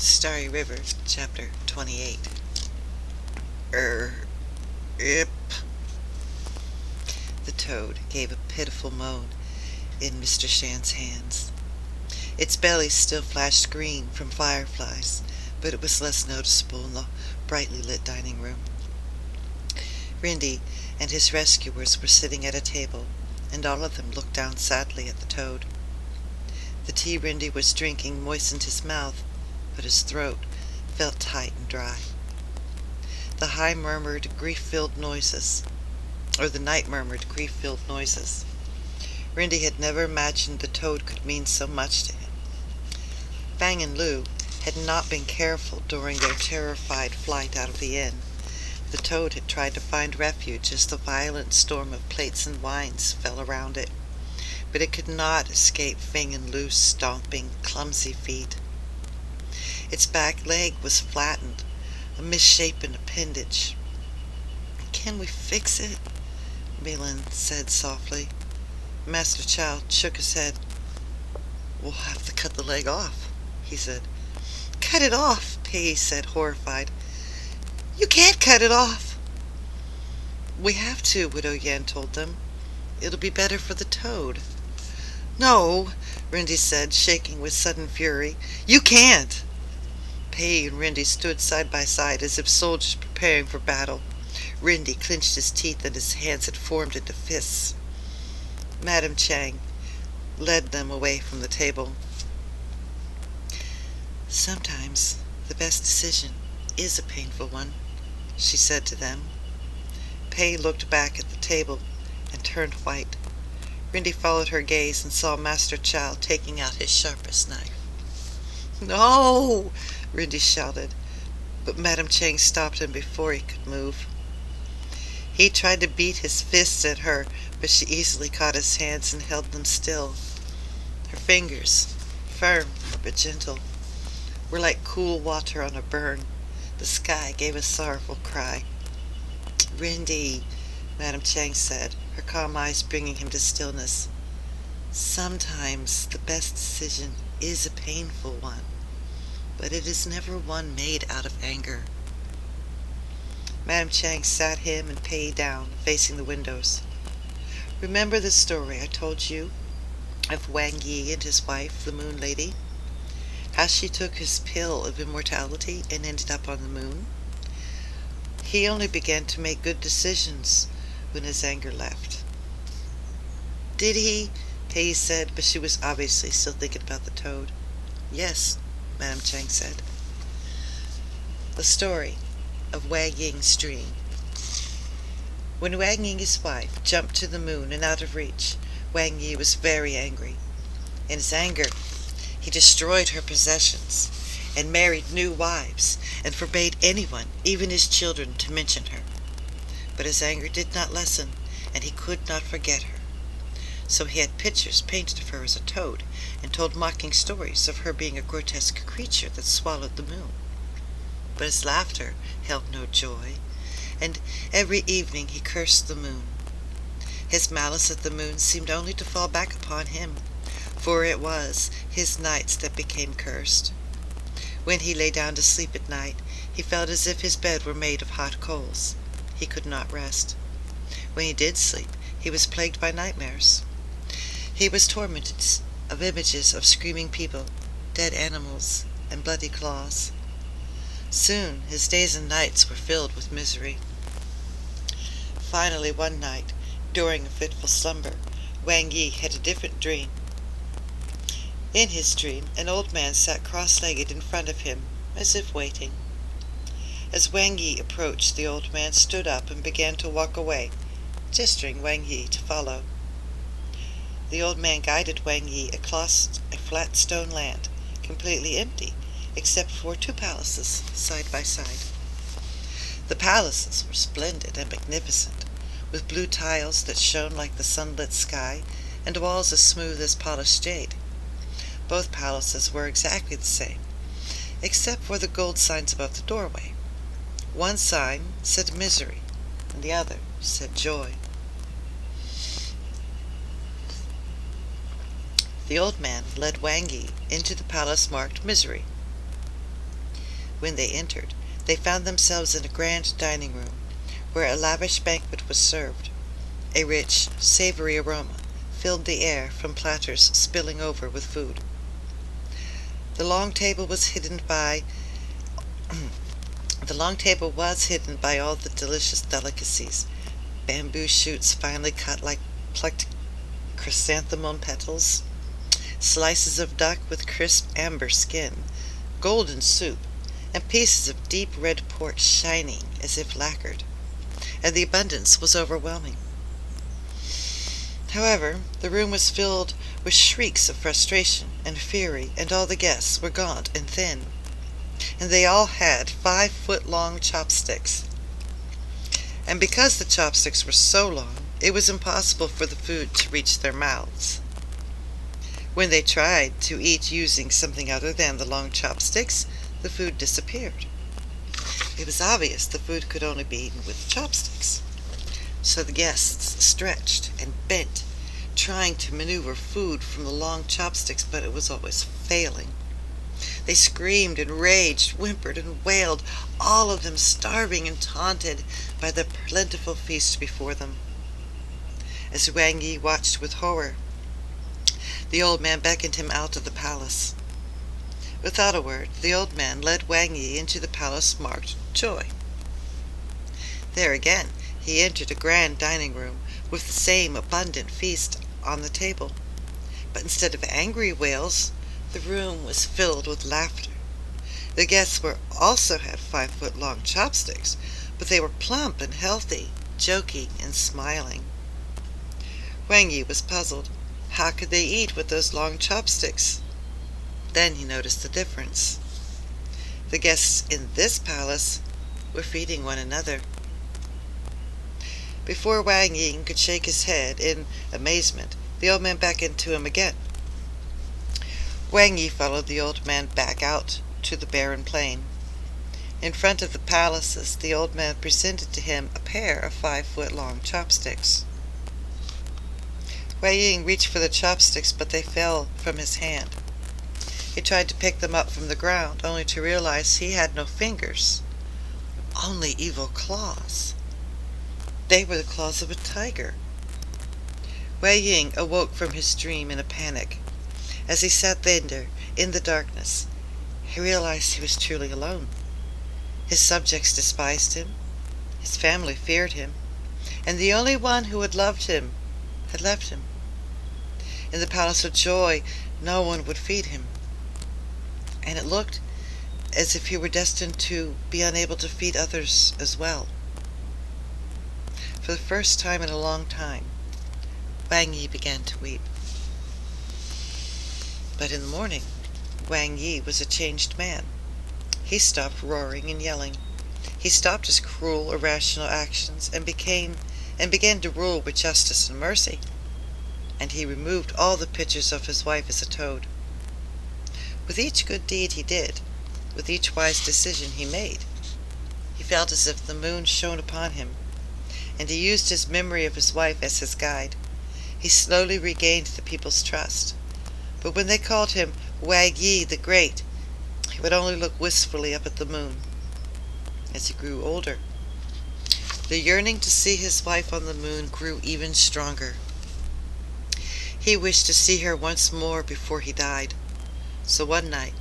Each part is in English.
Starry River, Chapter 28. Ip. The toad gave a pitiful moan in Mr. Shan's hands. Its belly still flashed green from fireflies, but it was less noticeable in the brightly lit dining room. Rindy and his rescuers were sitting at a table, and all of them looked down sadly at the toad. The tea Rindy was drinking moistened his mouth, but his throat felt tight and dry. The night murmured grief-filled noises. Rindy had never imagined the toad could mean so much to him. Fang and Lou had not been careful during their terrified flight out of the inn. The toad had tried to find refuge as the violent storm of plates and wines fell around it, but it could not escape Fang and Lou's stomping, clumsy feet. Its back leg was flattened, a misshapen appendage. "Can we fix it?" Malin said softly. Master Chow shook his head. "We'll have to cut the leg off," he said. "Cut it off," Pei said, horrified. "You can't cut it off." "We have to," Widow Yan told them. "It'll be better for the toad." "No," Rindy said, shaking with sudden fury. "You can't." Pei and Rindy stood side by side as if soldiers preparing for battle. Rindy clenched his teeth and his hands had formed into fists. Madame Chang led them away from the table. "Sometimes the best decision is a painful one," she said to them. Pei looked back at the table and turned white. Rindy followed her gaze and saw Master Chow taking out his sharpest knife. "No!" Rindy shouted, but Madame Chang stopped him before he could move. He tried to beat his fists at her, but she easily caught his hands and held them still. Her fingers, firm but gentle, were like cool water on a burn. The sky gave a sorrowful cry. "Rindy," Madame Chang said, her calm eyes bringing him to stillness. "Sometimes the best decision is a painful one, but it is never one made out of anger." Madame Chang sat him and Pei down, facing the windows. "Remember the story I told you of Wang Yi and his wife, the Moon Lady? How she took his pill of immortality and ended up on the moon? He only began to make good decisions when his anger left." "Did he?" Pei said, but she was obviously still thinking about the toad. "Yes," Madame Chang said. The story of Wang Ying's dream. When Wang Ying, his wife, jumped to the moon and out of reach, Wang Yi was very angry. In his anger, he destroyed her possessions and married new wives and forbade anyone, even his children, to mention her. But his anger did not lessen, and he could not forget her. So he had pictures painted of her as a toad and told mocking stories of her being a grotesque creature that swallowed the moon. But his laughter held no joy, and every evening he cursed the moon. His malice at the moon seemed only to fall back upon him, for it was his nights that became cursed. When he lay down to sleep at night, he felt as if his bed were made of hot coals. He could not rest. When he did sleep, he was plagued by nightmares. He was tormented of images of screaming people, dead animals, and bloody claws. Soon his days and nights were filled with misery. Finally, one night, during a fitful slumber, Wang Yi had a different dream. In his dream, an old man sat cross-legged in front of him, as if waiting. As Wang Yi approached, the old man stood up and began to walk away, gesturing Wang Yi to follow. The old man guided Wang Yi across a flat stone land, completely empty, except for 2 palaces side by side. The palaces were splendid and magnificent, with blue tiles that shone like the sunlit sky, and walls as smooth as polished jade. Both palaces were exactly the same, except for the gold signs above the doorway. One sign said misery, and the other said joy. The old man led Wang Yi into the palace marked misery. When they entered, they found themselves in a grand dining room, where a lavish banquet was served. A rich, savory aroma filled the air from platters spilling over with food. The long table was hidden by all the delicious delicacies: bamboo shoots finely cut like plucked chrysanthemum petals, slices of duck with crisp amber skin, golden soup, and pieces of deep red pork shining as if lacquered, and the abundance was overwhelming. However, the room was filled with shrieks of frustration and fury, and all the guests were gaunt and thin, and they all had 5-foot-long chopsticks. And because the chopsticks were so long, it was impossible for the food to reach their mouths. When they tried to eat using something other than the long chopsticks, the food disappeared. It was obvious the food could only be eaten with chopsticks. So the guests stretched and bent, trying to maneuver food from the long chopsticks, but it was always failing. They screamed and raged, whimpered and wailed, all of them starving and taunted by the plentiful feast before them. As Wang Yi watched with horror, the old man beckoned him out of the palace. Without a word, the old man led Wang Yi into the palace marked Joy. There again, he entered a grand dining room with the same abundant feast on the table. But instead of angry wails, the room was filled with laughter. The guests also had 5-foot-long chopsticks, but they were plump and healthy, joking and smiling. Wang Yi was puzzled. How could they eat with those long chopsticks? Then he noticed the difference. The guests in this palace were feeding one another. Before Wang Yi could shake his head in amazement, the old man beckoned to him again. Wang Yi followed the old man back out to the barren plain. In front of the palaces, the old man presented to him a pair of 5-foot-long chopsticks. Wang Yi reached for the chopsticks, but they fell from his hand. He tried to pick them up from the ground, only to realize he had no fingers, only evil claws. They were the claws of a tiger. Wei Ying awoke from his dream in a panic. As he sat there in the darkness, he realized he was truly alone. His subjects despised him, his family feared him, and the only one who had loved him had left him. In the Palace of Joy, no one would feed him, and it looked as if he were destined to be unable to feed others as well. For the first time in a long time, Wang Yi began to weep. But in the morning, Wang Yi was a changed man. He stopped roaring and yelling. He stopped his cruel, irrational actions and began to rule with justice and mercy. And he removed all the pictures of his wife as a toad. With each good deed he did, with each wise decision he made, he felt as if the moon shone upon him, and he used his memory of his wife as his guide. He slowly regained the people's trust. But when they called him Wang Yi the Great, he would only look wistfully up at the moon. As he grew older, the yearning to see his wife on the moon grew even stronger. He wished to see her once more before he died. So one night,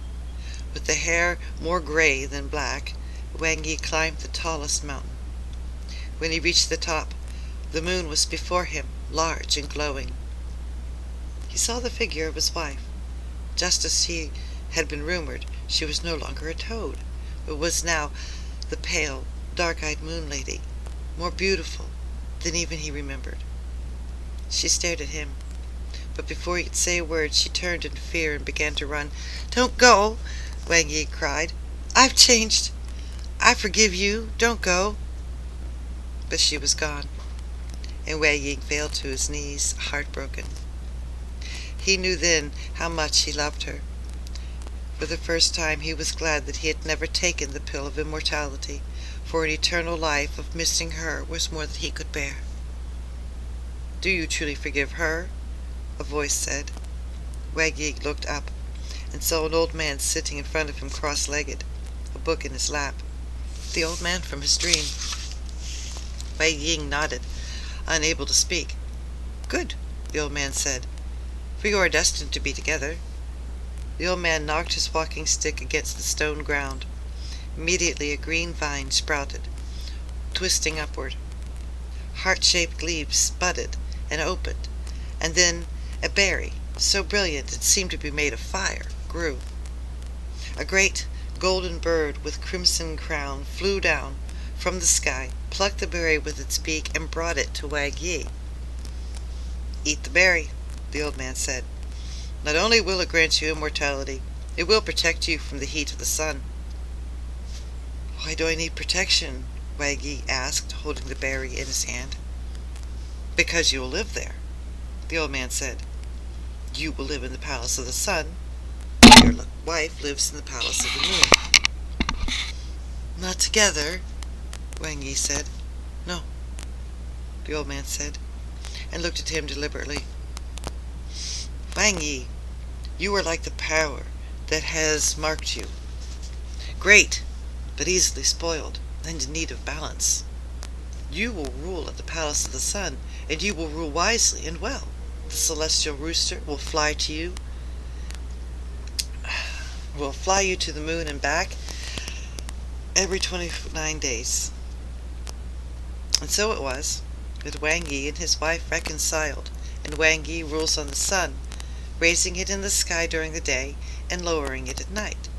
with the hair more gray than black, Wang Yi climbed the tallest mountain. When he reached the top, the moon was before him, large and glowing. He saw the figure of his wife. Just as he had been rumored, she was no longer a toad, but was now the pale, dark-eyed moon lady, more beautiful than even he remembered. She stared at him, but before he could say a word, she turned in fear and began to run. "Don't go!" Wang Yi cried. "I've changed. I forgive you. Don't go." But she was gone, and Wei Ying fell to his knees, heartbroken. He knew then how much he loved her. For the first time he was glad that he had never taken the pill of immortality, for an eternal life of missing her was more than he could bear. "Do you truly forgive her?" a voice said. Wei Ying looked up and saw an old man sitting in front of him cross-legged. a book in his lap. The old man from his dream. Wei Ying nodded, unable to speak. "Good," the old man said, "for you are destined to be together." The old man knocked his walking stick against the stone ground. Immediately a green vine sprouted, twisting upward. Heart-shaped leaves budded and opened, and then a berry, so brilliant it seemed to be made of fire, grew. A great golden bird with crimson crown flew down from the sky, plucked the berry with its beak, and brought it to Wang Yi. "Eat the berry," the old man said. "Not only will it grant you immortality, it will protect you from the heat of the sun." "Why do I need protection?" Wang Yi asked, holding the berry in his hand. "Because you will live there," the old man said. "You will live in the palace of the sun. Your wife lives in the palace of the moon." "Not together," Wang Yi said. "No," the old man said, and looked at him deliberately. "Wang Yi, you are like the power that has marked you. Great, but easily spoiled, and in need of balance. You will rule at the palace of the sun, and you will rule wisely and well. The celestial rooster will fly you to the moon and back every 29 days. And so it was, with Wang Yi and his wife reconciled, and Wang Yi rules on the sun, raising it in the sky during the day and lowering it at night.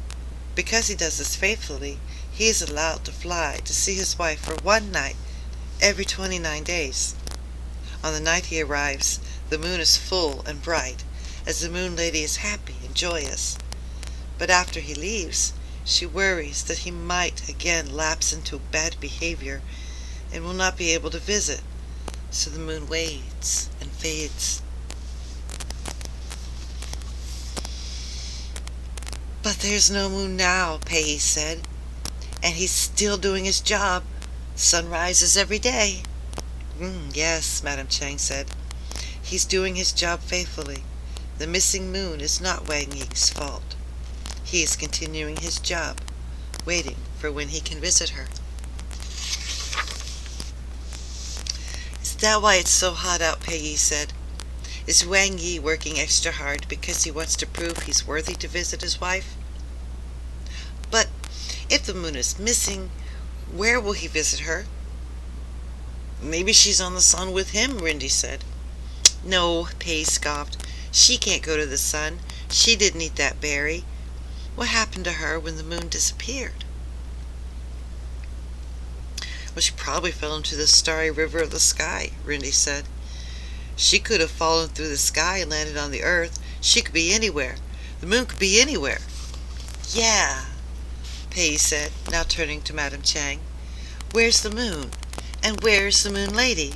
Because he does this faithfully, he is allowed to fly to see his wife for one night every 29 days. On the night he arrives, the moon is full and bright, as the moon lady is happy and joyous. But after he leaves, she worries that he might again lapse into bad behavior and will not be able to visit, so the moon waits and fades. "But there's no moon now," Pei said, "and he's still doing his job. Sun rises every day." "Yes," Madame Chang said. "He's doing his job faithfully. The missing moon is not Wang Yi's fault. He is continuing his job, waiting for when he can visit her." "Is that why it's so hot out?" Pei said. "Is Wang Yi working extra hard because he wants to prove he's worthy to visit his wife?" "But if the moon is missing, where will he visit her?" "Maybe she's on the sun with him," Rindy said. "No," Pei scoffed. "She can't go to the sun. She didn't eat that berry. What happened to her when the moon disappeared?" "Well, she probably fell into the Starry River of the sky," Rindy said. "She could have fallen through the sky and landed on the earth. She could be anywhere. The moon could be anywhere." "Yeah," Pei said, now turning to Madame Chang. "Where's the moon? And where's the moon lady?"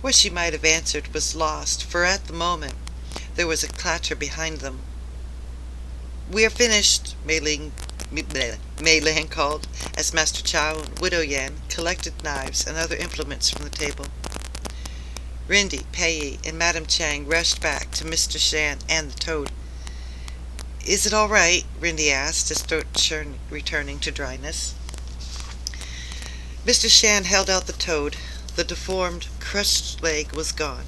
What she might have answered was lost, for at the moment there was a clatter behind them. "We are finished," Mei Lan called, as Master Chow and Widow Yan collected knives and other implements from the table. Rindy, Pei, and Madame Chang rushed back to Mr. Shan and the toad. "Is it all right?" Rindy asked, his throat returning to dryness. Mr. Shan held out the toad. The deformed, crushed leg was gone,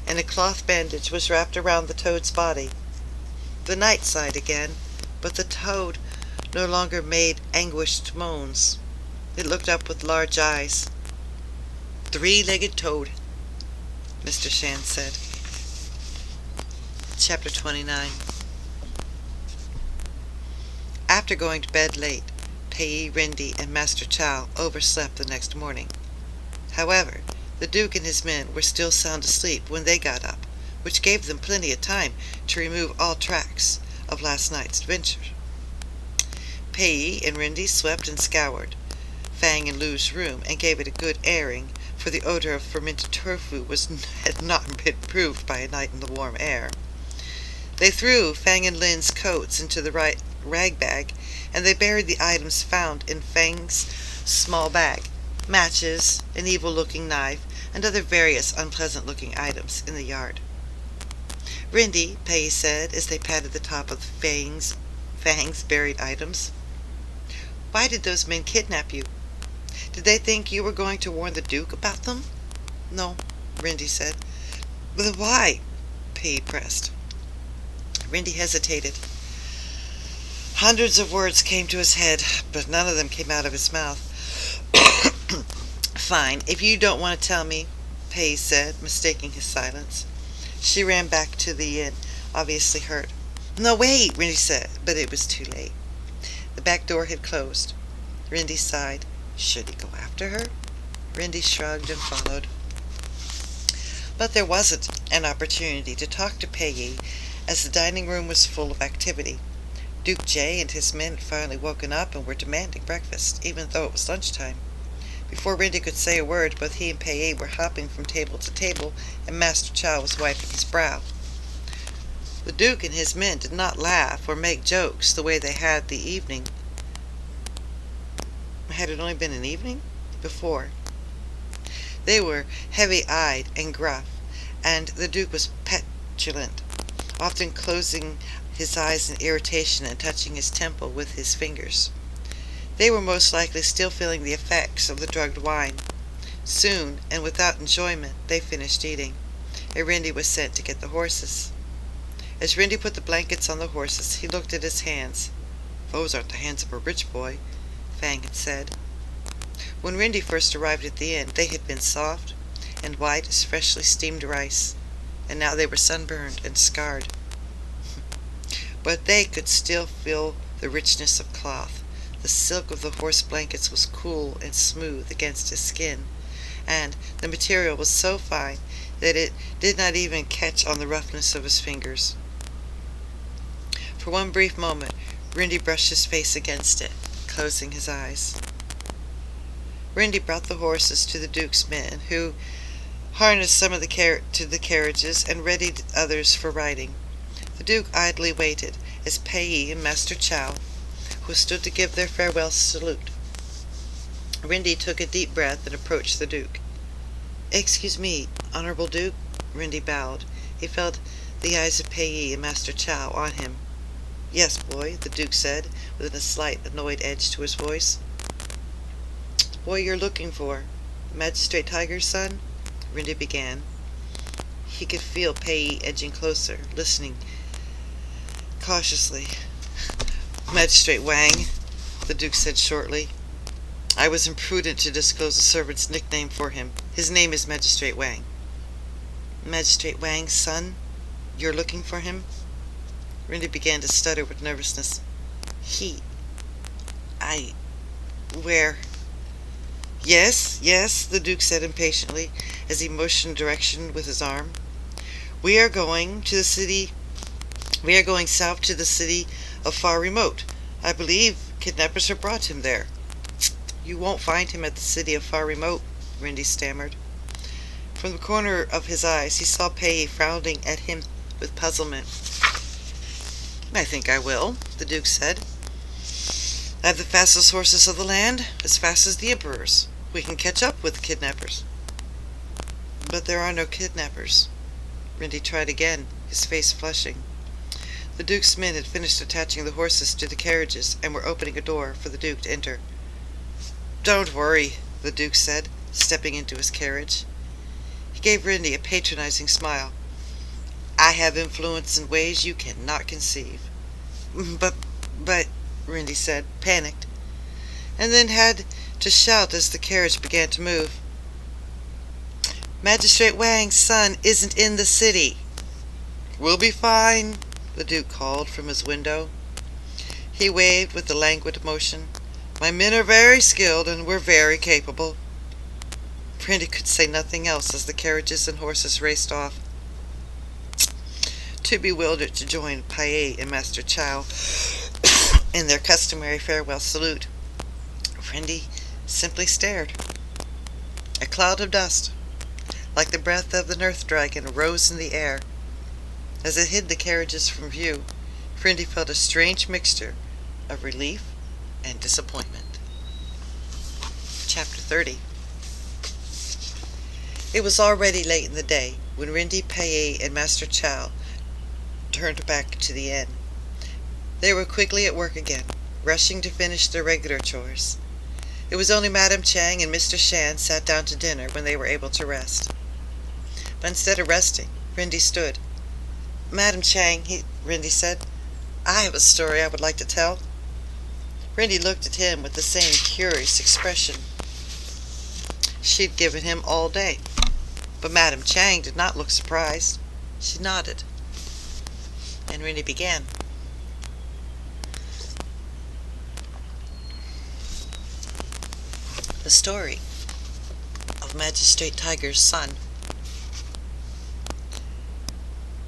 and a cloth bandage was wrapped around the toad's body. The knight sighed again, but the toad no longer made anguished moans. It looked up with large eyes. "Three-legged toad," Mr. Shan said. Chapter 29. After going to bed late, Pei, Rindy, and Master Chow overslept the next morning. However, the Duke and his men were still sound asleep when they got up, which gave them plenty of time to remove all tracks of last night's adventure. Pei and Rindy swept and scoured Fang and Lu's room and gave it a good airing, for the odor of fermented tofu had not been improved by a night in the warm air. They threw Fang and Lin's coats into the right rag bag, and they buried the items found in Fang's small bag, matches, an evil-looking knife, and other various unpleasant-looking items in the yard. "Rindy," Pei said, as they patted the top of Fang's Fang's buried items. Why did those men kidnap you? Did they think you were going to warn the Duke about them? No, Rindy said. But then why? Pei pressed. Rindy hesitated. Hundreds of words came to his head, but none of them came out of his mouth. Fine, if you don't want to tell me, Pei said, mistaking his silence. She ran back to the inn, obviously hurt. No, wait, Rindy said, but it was too late. The back door had closed. Rindy sighed. Should he go after her? Rindy shrugged and followed. But there wasn't an opportunity to talk to Pei, as the dining room was full of activity. Duke Jay and his men had finally woken up and were demanding breakfast, even though it was lunchtime. Before Rindy could say a word, both he and Pei were hopping from table to table, and Master Chow was wiping his brow. The Duke and his men did not laugh or make jokes the way they had the evening. Had it only been an evening? Before. They were heavy-eyed and gruff, and the Duke was petulant, often closing his eyes in irritation and touching his temple with his fingers. They were most likely still feeling the effects of the drugged wine. Soon, and without enjoyment, they finished eating, and Rindy was sent to get the horses. As Rindy put the blankets on the horses, he looked at his hands. Those aren't the hands of a rich boy, Fang had said. When Rindy first arrived at the inn, they had been soft and white as freshly steamed rice, and now they were sunburned and scarred. But they could still feel the richness of cloth. The silk of the horse blankets was cool and smooth against his skin, and the material was so fine that it did not even catch on the roughness of his fingers. For one brief moment, Rindy brushed his face against it, closing his eyes. Rindy brought the horses to the Duke's men, who harnessed some of to the carriages and readied others for riding. The Duke idly waited as Pei and Master Chow, who stood to give their farewell salute. Rindy took a deep breath and approached the Duke. Excuse me, Honorable Duke, Rindy bowed. He felt the eyes of Pei and Master Chow on him. Yes, boy, the Duke said, with a slight annoyed edge to his voice. The boy you're looking for, Magistrate Tiger's son? Rindy began. He could feel Pei edging closer, listening cautiously. Magistrate Wang, the Duke said shortly. I was imprudent to disclose the servant's nickname for him. His name is Magistrate Wang. Magistrate Wang's son? You're looking for him? Rindy began to stutter with nervousness. Where? Yes, the Duke said impatiently, as he motioned direction with his arm. We are going south to the city of Far Remote. I believe kidnappers have brought him there. You won't find him at the city of Far Remote, Rindy stammered. From the corner of his eyes, he saw Pei frowning at him with puzzlement. I think I will, the Duke said. I have the fastest horses of the land, as fast as the Emperor's. We can catch up with the kidnappers. But there are no kidnappers. Rindy tried again, his face flushing. The Duke's men had finished attaching the horses to the carriages and were opening a door for the Duke to enter. Don't worry, the Duke said, stepping into his carriage. He gave Rindy a patronizing smile. I have influence in ways you cannot conceive. But, Rindy said, panicked, and then had to shout as the carriage began to move. Magistrate Wang's son isn't in the city. We'll be fine, the Duke called from his window. He waved with a languid motion. My men are very skilled and we're very capable. Rindy could say nothing else as the carriages and horses raced off, too bewildered to join Pei and Master Chow in their customary farewell salute. Rindy simply stared. A cloud of dust, like the breath of the earth dragon, rose in the air. As it hid the carriages from view, Rindy felt a strange mixture of relief and disappointment. Chapter 30. It was already late in the day when Rindy, Pei, and Master Chow turned back to the inn. They were quickly at work again, rushing to finish their regular chores. It was only Madame Chang and Mr. Shan sat down to dinner when they were able to rest. But instead of resting, Rindy stood. "Madame Chang," Rindy said, "I have a story I would like to tell." Rindy looked at him with the same curious expression she'd given him all day. But Madame Chang did not look surprised. She nodded. And Rindy began. The story of Magistrate Tiger's son.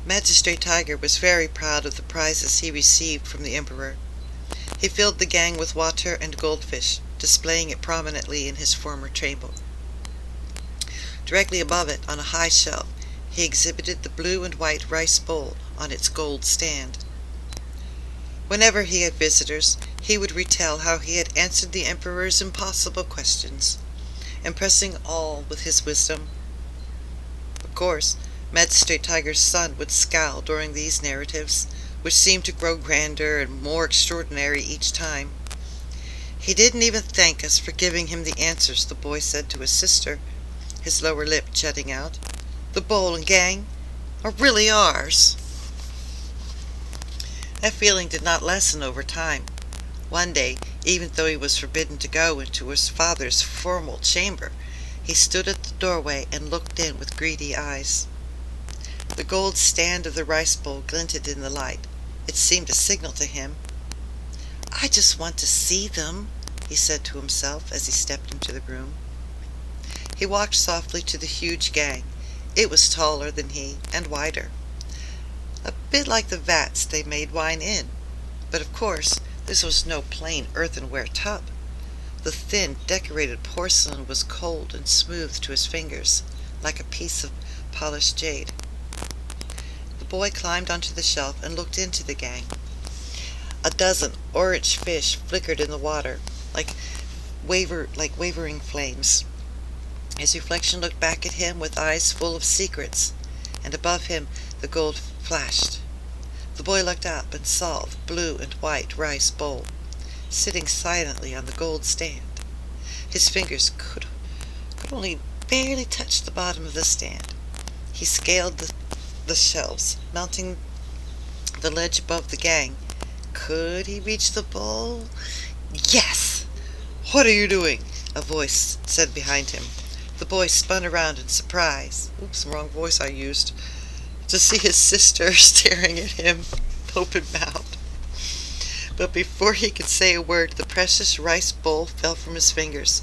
Magistrate Tiger was very proud of the prizes he received from the Emperor. He filled the gang with water and goldfish, displaying it prominently in his former chamber. Directly above it, on a high shelf, he exhibited the blue and white rice bowl on its gold stand. Whenever he had visitors, he would retell how he had answered the Emperor's impossible questions, impressing all with his wisdom. Of course, Magistrate Tiger's son would scowl during these narratives, which seemed to grow grander and more extraordinary each time. "He didn't even thank us for giving him the answers," the boy said to his sister, his lower lip jutting out. "The bowl and gang are really ours." That feeling did not lessen over time. One day, even though he was forbidden to go into his father's formal chamber, he stood at the doorway and looked in with greedy eyes. The gold stand of the rice bowl glinted in the light. It seemed a signal to him. "I just want to see them," he said to himself as he stepped into the room. He walked softly to the huge gang. It was taller than he and wider, a bit like the vats they made wine in. But of course, this was no plain earthenware tub. The thin, decorated porcelain was cold and smooth to his fingers, like a piece of polished jade. The boy climbed onto the shelf and looked into the gang. A dozen orange fish flickered in the water, like wavering flames. His reflection looked back at him with eyes full of secrets, and above him the gold flashed. The boy looked up and saw the blue and white rice bowl, sitting silently on the gold stand. His fingers could only barely touch the bottom of the stand. He scaled the shelves, mounting the ledge above the gang. Could he reach the bowl? Yes! "What are you doing?" a voice said behind him. The boy spun around in surprise. Oops, wrong voice I used. To see his sister staring at him, open-mouthed. But before he could say a word, the precious rice bowl fell from his fingers.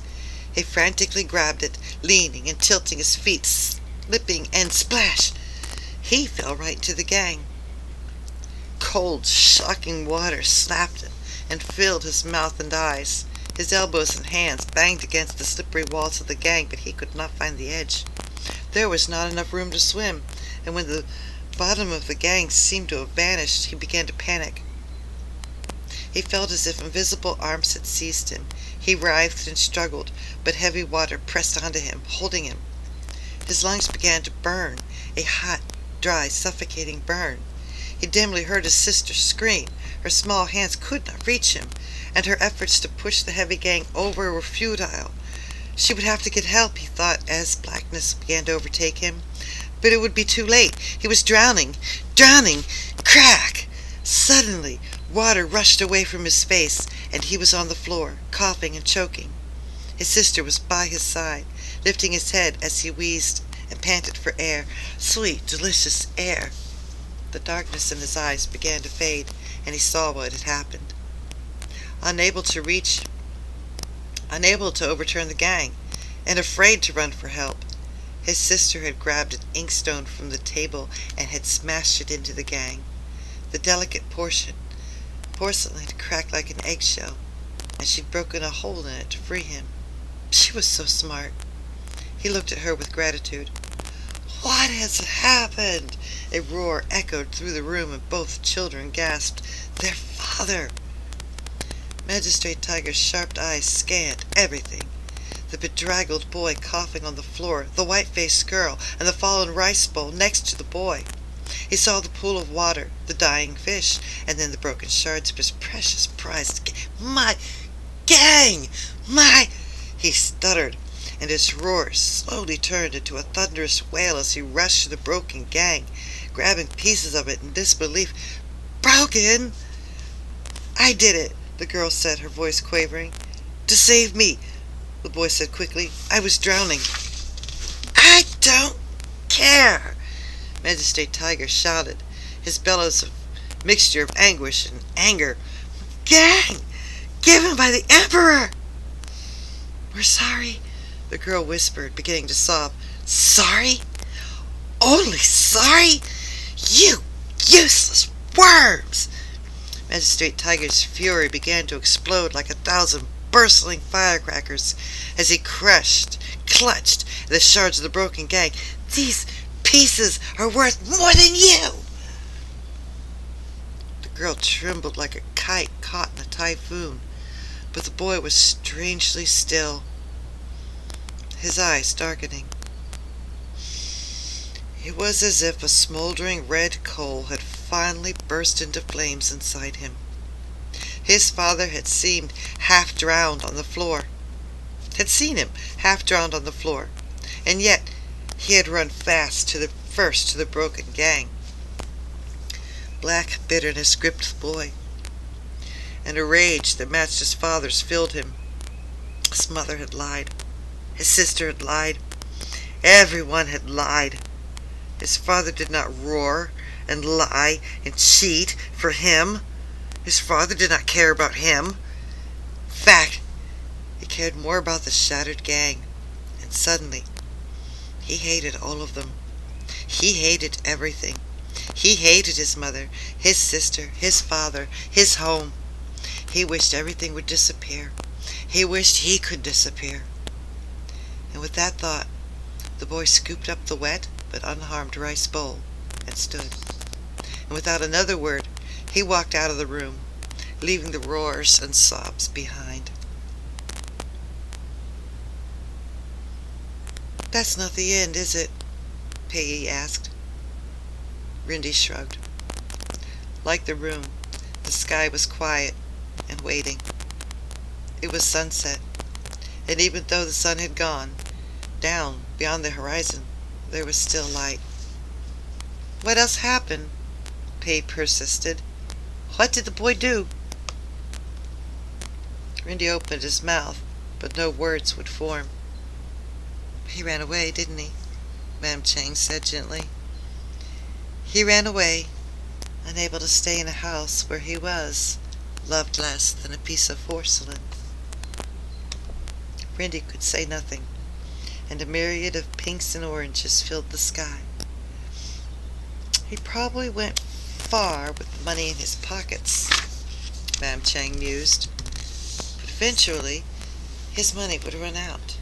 He frantically grabbed it, leaning and tilting his feet, slipping, and splash! He fell right into the gang. Cold, shocking water slapped him and filled his mouth and eyes. His elbows and hands banged against the slippery walls of the gang, but he could not find the edge. There was not enough room to swim, and when the bottom of the gang seemed to have vanished, he began to panic. He felt as if invisible arms had seized him. He writhed and struggled, but heavy water pressed onto him, holding him. His lungs began to burn, a hot, dry, suffocating burn. He dimly heard his sister scream. Her small hands could not reach him, and her efforts to push the heavy gang over were futile. She would have to get help, he thought, as blackness began to overtake him. But it would be too late. He was drowning. Drowning! Crack! Suddenly, water rushed away from his face, and he was on the floor, coughing and choking. His sister was by his side, lifting his head as he wheezed and panted for air. Sweet, delicious air! The darkness in his eyes began to fade, and he saw what had happened. Unable to overturn the gang, and afraid to run for help, his sister had grabbed an inkstone from the table and had smashed it into the gang. The delicate porcelain had cracked like an eggshell, and she'd broken a hole in it to free him. She was so smart. He looked at her with gratitude. "What has happened?" A roar echoed through the room, and both children gasped. "Their father!" Magistrate Tiger's sharp eyes scanned everything. The bedraggled boy coughing on the floor, the white-faced girl, and the fallen rice bowl next to the boy. He saw the pool of water, the dying fish, and then the broken shards of his precious prized My gang! My... He stuttered, and his roar slowly turned into a thunderous wail as he rushed to the broken gang, grabbing pieces of it in disbelief. Broken! I did it, the girl said, her voice quavering. To save me, the boy said quickly. I was drowning. I don't care, Magistrate Tiger shouted, his bellows a mixture of anguish and anger. Gang! Given by the Emperor! We're sorry, the girl whispered, beginning to sob. Sorry? Only sorry? You useless worms! Magistrate Tiger's fury began to explode like 1,000 bursting firecrackers as he clutched at the shards of the broken gang. These pieces are worth more than you! The girl trembled like a kite caught in a typhoon, but the boy was strangely still, his eyes darkening. It was as if a smoldering red coal had finally burst into flames inside him. His father had seemed half drowned on the floor. Had seen him half drowned on the floor, and yet he had run fast to the broken gang. Black bitterness gripped the boy, and a rage that matched his father's filled him. His mother had lied. His sister had lied. Everyone had lied. His father did not roar and lie and cheat for him. His father did not care about him. In fact, he cared more about the shattered gang. And suddenly, he hated all of them. He hated everything. He hated his mother, his sister, his father, his home. He wished everything would disappear. He wished he could disappear. And with that thought, the boy scooped up the wet but unharmed rice bowl and stood. And without another word, he walked out of the room, leaving the roars and sobs behind. That's not the end, is it? Peggy asked. Rindy shrugged. Like the room, the sky was quiet and waiting. It was sunset, and even though the sun had gone, down beyond the horizon, there was still light. What else happened? Peggy persisted. What did the boy do? Rindy opened his mouth, but no words would form. He ran away, didn't he? Madame Chang said gently. He ran away, unable to stay in a house where he was loved less than a piece of porcelain. Rindy could say nothing, and a myriad of pinks and oranges filled the sky. He probably went far with the money in his pockets, Madame Chang mused. But eventually, his money would run out.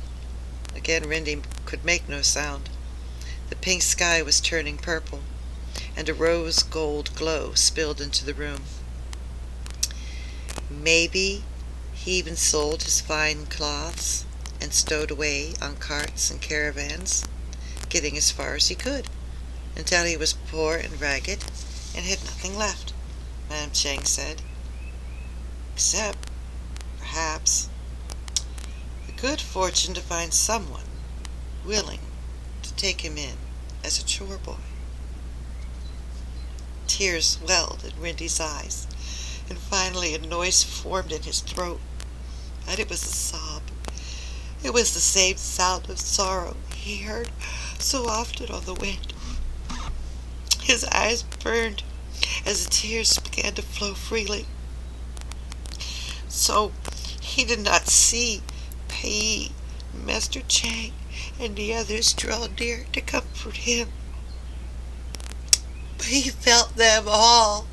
Again, Rindy could make no sound. The pink sky was turning purple, and a rose gold glow spilled into the room. Maybe he even sold his fine cloths and stowed away on carts and caravans, getting as far as he could, until he was poor and ragged and had nothing left, Madame Chang said. Except, perhaps, the good fortune to find someone willing to take him in as a chore boy. Tears welled in Rindy's eyes, and finally a noise formed in his throat, but it was a sob. It was the same sound of sorrow he heard so often on the wind. His eyes burned as the tears began to flow freely. So he did not see Pei, Master Chang, and the others draw near to comfort him. But he felt them all.